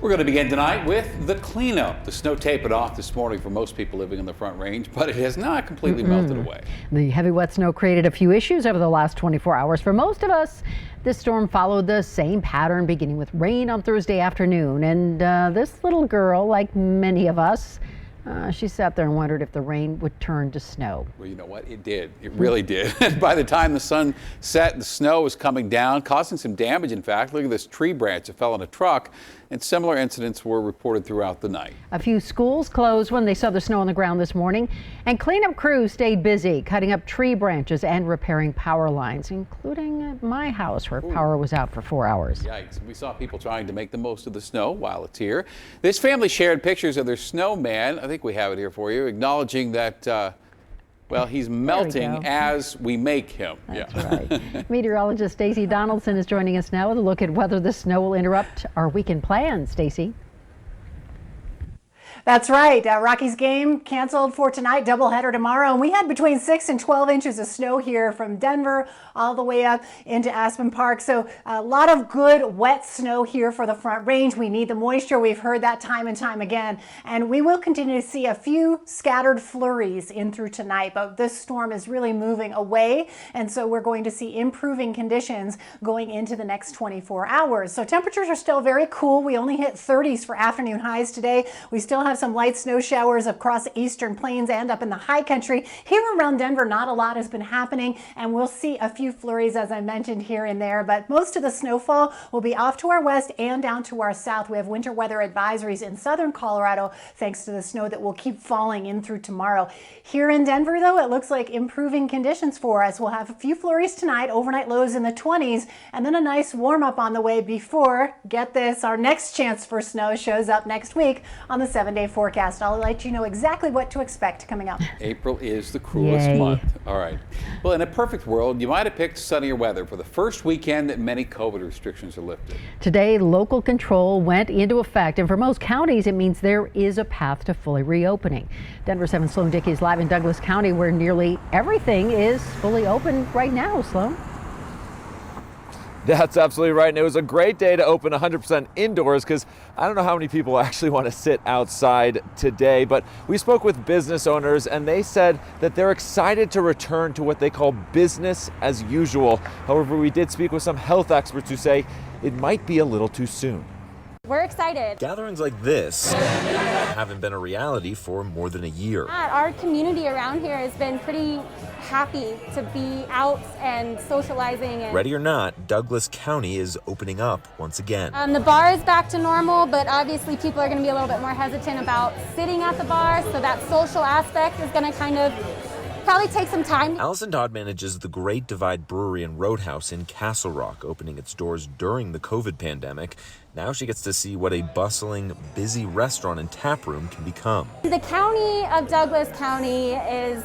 We're going to begin tonight with the cleanup. The snow tapered off this morning for most people living in the Front Range, but it has not completely melted away. The heavy wet snow created a few issues over the last 24 hours for most of us. This storm followed the same pattern, beginning with rain on Thursday afternoon. And this little girl, like many of us, she sat there and wondered if the rain would turn to snow. Well, you know what? It did. It really did. And by the time the sun set, the snow was coming down, causing some damage, in fact. Look at this tree branch that fell on a truck. And similar incidents were reported throughout the night. A few schools closed when they saw the snow on the ground this morning, and cleanup crews stayed busy cutting up tree branches and repairing power lines, including at my house where power was out for 4 hours. Yikes. We saw people trying to make the most of the snow while it's here. This family shared pictures of their snowman. I think we have it here for you, acknowledging that well, he's melting as we make him. That's right. Meteorologist Stacey Donaldson is joining us now with a look at whether the snow will interrupt our weekend plans. Stacey. That's right. Rockies game canceled for tonight, doubleheader tomorrow. And we had between 6 and 12 inches of snow here from Denver all the way up into Aspen Park. So a lot of good wet snow here for the Front Range. We need the moisture. We've heard that time and time again. And we will continue to see a few scattered flurries in through tonight. But this storm is really moving away. And so we're going to see improving conditions going into the next 24 hours. So temperatures are still very cool. We only hit 30s for afternoon highs today. We still have some light snow showers across the eastern plains and up in the high country. Here around Denver, not a lot has been happening, and we'll see a few flurries, as I mentioned, here and there, but most of the snowfall will be off to our west and down to our south. We have winter weather advisories in southern Colorado thanks to the snow that will keep falling in through tomorrow. Here in Denver, though, it looks like improving conditions for us. We'll have a few flurries tonight, overnight lows in the 20s, and then a nice warm up on the way before, get this, our next chance for snow shows up next week on the 7-day forecast. I'll let you know exactly what to expect coming up. April is the cruelest month. All right. Well, in a perfect world, you might have picked sunnier weather for the first weekend that many COVID restrictions are lifted. Today, local control went into effect, and for most counties, it means there is a path to fully reopening. Denver7 Sloan Dickey is live in Douglas County, where nearly everything is fully open right now. Sloan? That's absolutely right. And it was a great day to open 100% indoors because I don't know how many people actually want to sit outside today. But we spoke with business owners and they said that they're excited to return to what they call business as usual. However, we did speak with some health experts who say it might be a little too soon. We're excited. Gatherings like this haven't been a reality for more than a year. Our community around here has been pretty happy to be out and socializing. Ready or not, Douglas County is opening up once again. The bar is back to normal, but obviously people are going to be a little bit more hesitant about sitting at the bar, so that social aspect is going to kind of probably take some time. Allison Dodd manages the Great Divide Brewery and Roadhouse in Castle Rock, opening its doors during the COVID pandemic. Now she gets to see what a bustling, busy restaurant and tap room can become. The county of Douglas County is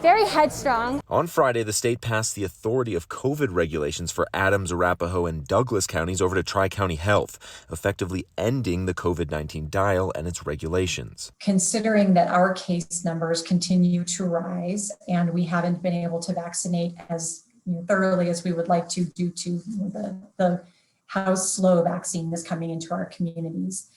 very headstrong. On Friday, the state passed the authority of COVID regulations for Adams, Arapahoe, and Douglas counties over to Tri-County Health, effectively ending the COVID-19 dial and its regulations. Considering that our case numbers continue to rise and we haven't been able to vaccinate as thoroughly as we would like to due to the how slow vaccine is coming into our communities,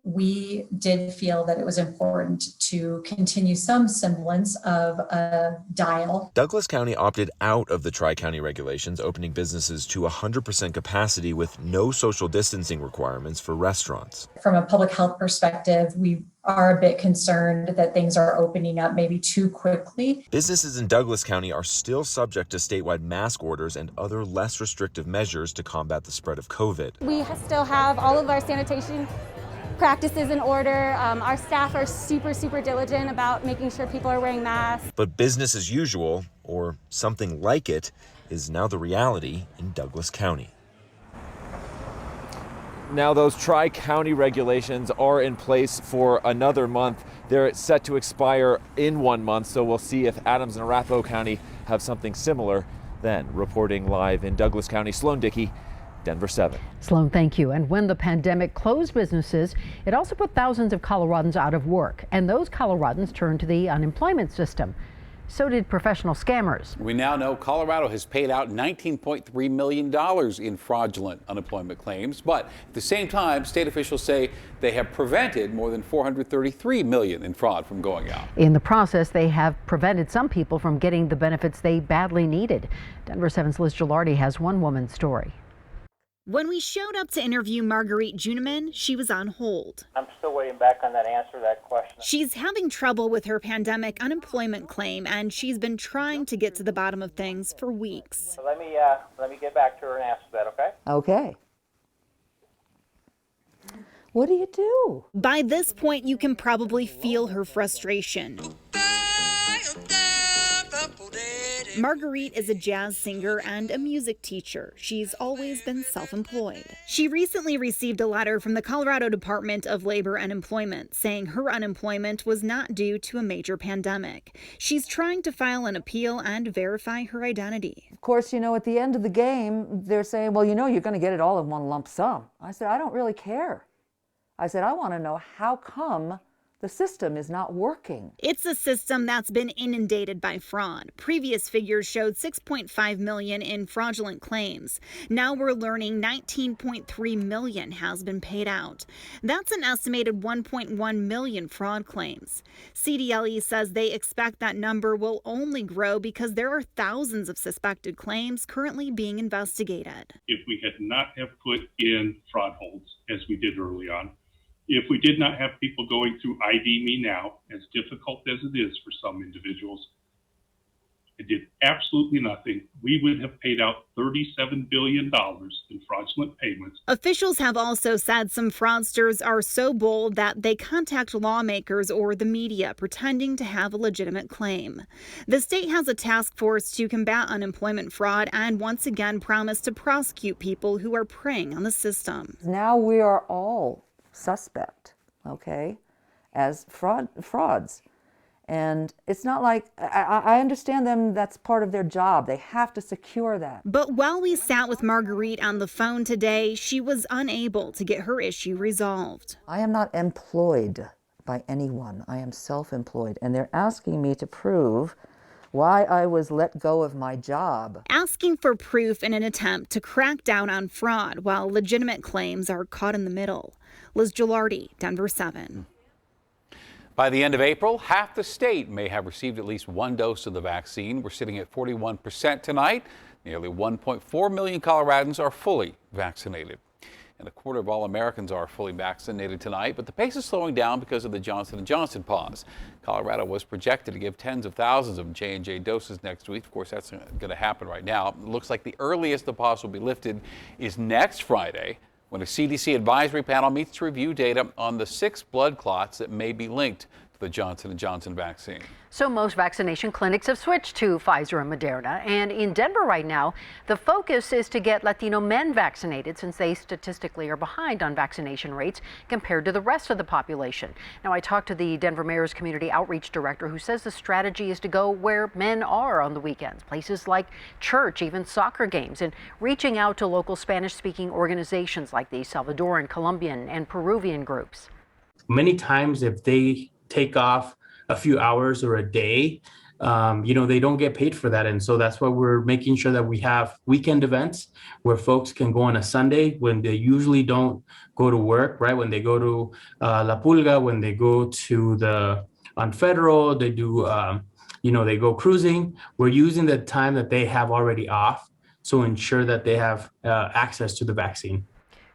we did feel that it was important to continue some semblance of a dial. Douglas County opted out of the Tri-County regulations, opening businesses to 100% capacity with no social distancing requirements for restaurants. From a public health perspective, we are a bit concerned that things are opening up maybe too quickly. Businesses in Douglas County are still subject to statewide mask orders and other less restrictive measures to combat the spread of COVID. We still have all of our sanitation practices in order. Our staff are super diligent about making sure people are wearing masks. But business as usual, or something like it, is now the reality in Douglas County. Now those Tri-County regulations are in place for another month. They're set to expire in 1 month, so we'll see if Adams and Arapahoe County have something similar then. Reporting live in Douglas County, Sloan Dickey, Denver7. Sloan, thank you. And when the pandemic closed businesses, it also put thousands of Coloradans out of work. And those Coloradans turned to the unemployment system. So did professional scammers. We now know Colorado has paid out $19.3 million in fraudulent unemployment claims, but at the same time, state officials say they have prevented more than $433 million in fraud from going out. In the process, they have prevented some people from getting the benefits they badly needed. Denver7's Liz Gilardi has one woman's story. When we showed up to interview Marguerite Juneman, she was on hold. I'm still waiting back on that answer to that question. She's having trouble with her pandemic unemployment claim, and she's been trying to get to the bottom of things for weeks. So let me get back to her and answer that, okay? Okay. What do you do? By this point, you can probably feel her frustration. Marguerite is a jazz singer and a music teacher. She's always been self-employed. She recently received a letter from the Colorado Department of Labor and Employment saying her unemployment was not due to a major pandemic. She's trying to file an appeal and verify her identity. Of course, you know, at the end of the game, they're saying, well, you know, you're going to get it all in one lump sum. I said, I don't really care. I said, I want to know how come the system is not working. It's a system that's been inundated by fraud. Previous figures showed $6.5 million in fraudulent claims. Now we're learning $19.3 million has been paid out. That's an estimated $1.1 million fraud claims. CDLE says they expect that number will only grow because there are thousands of suspected claims currently being investigated. If we had not have put in fraud holds, as we did early on, if we did not have people going through ID Me Now, as difficult as it is for some individuals, it did absolutely nothing. We would have paid out $37 billion in fraudulent payments. Officials have also said some fraudsters are so bold that they contact lawmakers or the media pretending to have a legitimate claim. The state has a task force to combat unemployment fraud and once again promised to prosecute people who are preying on the system. Now we are all suspect, okay, as frauds. And it's not like, I understand them, that's part of their job. They have to secure that. But while we sat with Marguerite on the phone today, she was unable to get her issue resolved. I am not employed by anyone. I am self-employed. And they're asking me to prove why I was let go of my job. Asking for proof in an attempt to crack down on fraud while legitimate claims are caught in the middle. Liz Gilardi, Denver7. By the end of April, half the state may have received at least one dose of the vaccine. We're sitting at 41% tonight. Nearly 1.4 million Coloradans are fully vaccinated. And a quarter of all Americans are fully vaccinated tonight, but the pace is slowing down because of the Johnson & Johnson pause. Colorado was projected to give tens of thousands of J&J doses next week. Of course, that's going to happen right now. It looks like the earliest the pause will be lifted is next Friday, when a CDC advisory panel meets to review data on the 6 blood clots that may be linked to the Johnson & Johnson vaccine. So most vaccination clinics have switched to Pfizer and Moderna. And in Denver right now, the focus is to get Latino men vaccinated since they statistically are behind on vaccination rates compared to the rest of the population. Now, I talked to the Denver Mayor's Community Outreach Director, who says the strategy is to go where men are on the weekends, places like church, even soccer games, and reaching out to local Spanish-speaking organizations like the Salvadoran, Colombian, and Peruvian groups. Many times if they take off a few hours or a day, they don't get paid for that. And so that's why we're making sure that we have weekend events where folks can go on a Sunday when they usually don't go to work, right? When they go to La Pulga, when they go to on Federal, they do, they go cruising. We're using the time that they have already off to ensure that they have access to the vaccine.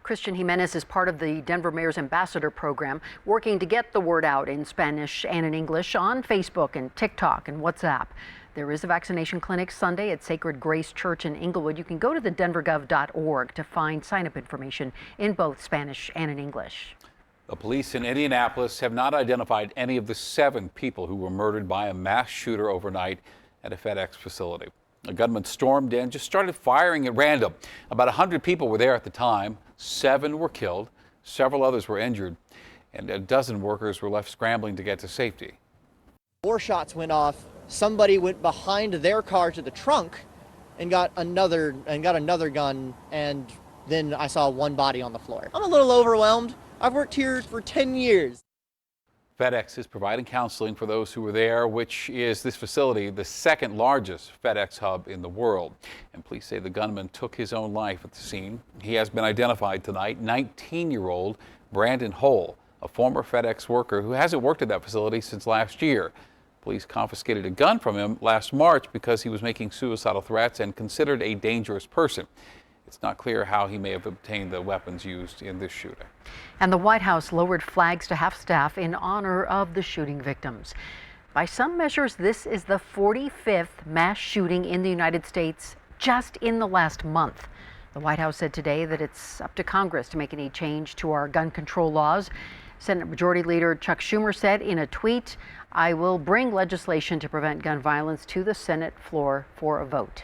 Christian Jimenez is part of the Denver Mayor's Ambassador Program, working to get the word out in Spanish and in English on Facebook and TikTok and WhatsApp. There is a vaccination clinic Sunday at Sacred Grace Church in Inglewood. You can go to the denvergov.org to find sign-up information in both Spanish and in English. The police in Indianapolis have not identified any of the 7 people who were murdered by a mass shooter overnight at a FedEx facility. A gunman stormed in, just started firing at random. About 100 people were there at the time. 7 were killed, several others were injured, and a dozen workers were left scrambling to get to safety. 4 shots went off. Somebody went behind their car to the trunk and got another gun, and then I saw one body on the floor. I'm a little overwhelmed. I've worked here for 10 years. FedEx is providing counseling for those who were there, which is this facility, the second largest FedEx hub in the world. And police say the gunman took his own life at the scene. He has been identified tonight, 19-year-old Brandon Hull, a former FedEx worker who hasn't worked at that facility since last year. Police confiscated a gun from him last March because he was making suicidal threats and considered a dangerous person. It's not clear how he may have obtained the weapons used in this shooting. And the White House lowered flags to half staff in honor of the shooting victims. By some measures, this is the 45th mass shooting in the United States just in the last month. The White House said today that it's up to Congress to make any change to our gun control laws. Senate Majority Leader Chuck Schumer said in a tweet, "I will bring legislation to prevent gun violence to the Senate floor for a vote."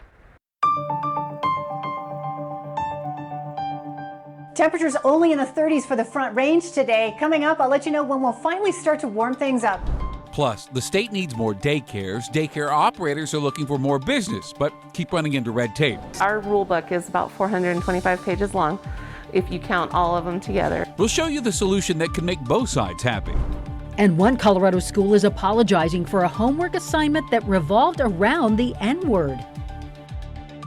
Temperatures only in the 30s for the Front Range today. Coming up, I'll let you know when we'll finally start to warm things up. Plus, the state needs more daycares. Daycare operators are looking for more business, but keep running into red tape. Our rule book is about 425 pages long, if you count all of them together. We'll show you the solution that can make both sides happy. And one Colorado school is apologizing for a homework assignment that revolved around the N-word.